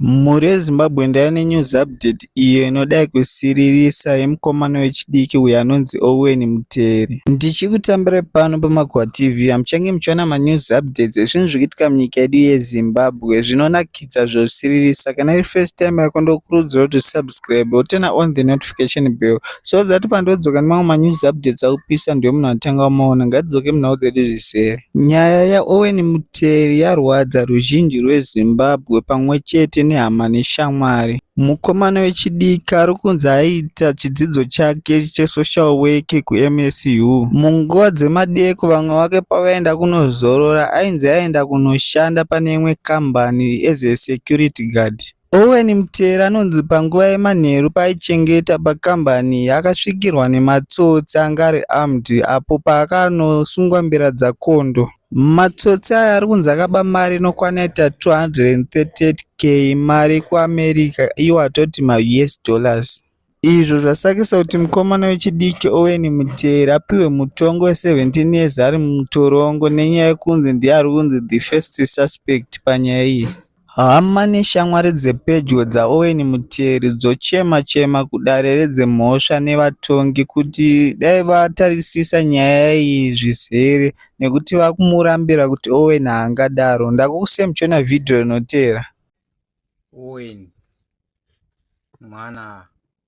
Mhuri yeZimbabwe ndayane news update iyo inodai kusiririsa yemukomana wechidiki uyo anonzi Owen Mutere. Ndichikutambira pano paMagwa TV hamuchange muchiona manews updates ezvinhu zvirikuitika munyika yedu yeZimbabwe zvinonakidza zvosiririsa. Kana iri first time yako ndokurudzira kuti subscribe wotena on the notification bell so that pandodzoka nemamwe manews updates akupisa ndiwe munhu anotanga kumaona. Ngatidzoke munhau dzedu zvisere. Nyaya yaOwen Mutere yarwadza ruzhinji rweZimbabwe pamwe chete nehama neshamwari. Mukomana wechidiki ari kunzi aita chidzidzo chake chesocial work kuMSU. Munguva dzemadeko vamwe vake pavaenda kunozorora ainzi aenda kunoshanda pane imwe kambani as a security guard. Owen Mutere anonzi panguva yemanheru paaichengeta pakambani akasvikirwa nematsotsi anga ari armed apo paakanosungwa mbira dzakondo. Matsotsi aya ari kunzi akaba mari inokwana ita 238k mari kuAmerica, iwo atoti maUS dollars. Izvo zvasakisa kuti mukomana wechidiki Owen Mutere apiwe mutongo we17 years ari mutorongo nenyaya yekunzi ndiye ari kunzi the first suspect panyaya iyi. Hama neshamwari dzepedyo dzaOwen Mutere dzochema-chema kudare redzemhosva nevatongi kuti dai vatarisisa nyaya iyi zvizere nekuti vakumurambira kuti Owen haangadaro. Ndakukusei muchiona vhidhiyo inotevera. Owen mwana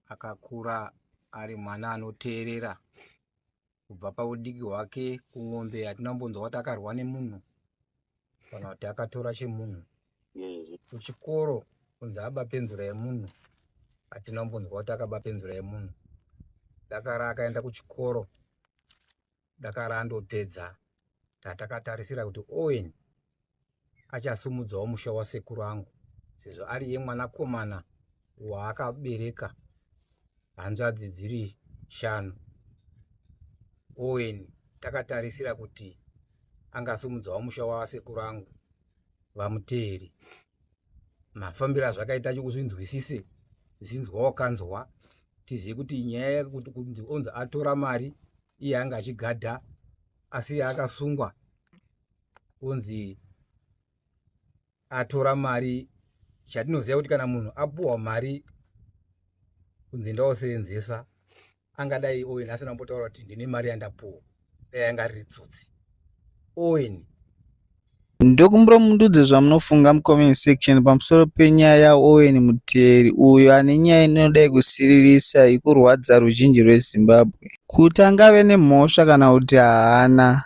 akakura ari mwana anoteerera kubva paudiki hwake. Kumwombe hatinambonzwa kuti akarwa nemunhu kana kuti akatora chemunhu. Kuchikoro kunzi aba penzura yemunhu hatinambonzwa kuti akaba penzura yemunhu. Dakara akaenda kuchikoro, dakara andopedza. Tatakatarisira kuti Owen achasumudzawo musha wasekuru angu sezvo ari iye mwanakomana waakabereka hanzvadzi dziri 5. Owen takatarisira kuti angasumudzawo musha wasekuru angu vaMutere. Mafambiro azvakaita chikuzvinzwisise zinzwa wakanzwa tizive kuti nyaya yekuti kunzi onzi atora mari iye anga achigadha asi akasungwa kunzi atora mari. Chatinoziva kuti kana munhu apuwa mari kunzi ndaosenzesa angadai Owen asina kumbotaura kuti ndine mari yandapuwa dai anga riri tsotsi. Owen Ndokumbura mundudze zvamunofunga mucomment section pamusoro penyaya yaOwen Mutere uyo ane nyaya inodai kusiririsa ikurwadza ruzhinji rweZimbabwe. Kuti angave nemhosva kana kuti haana,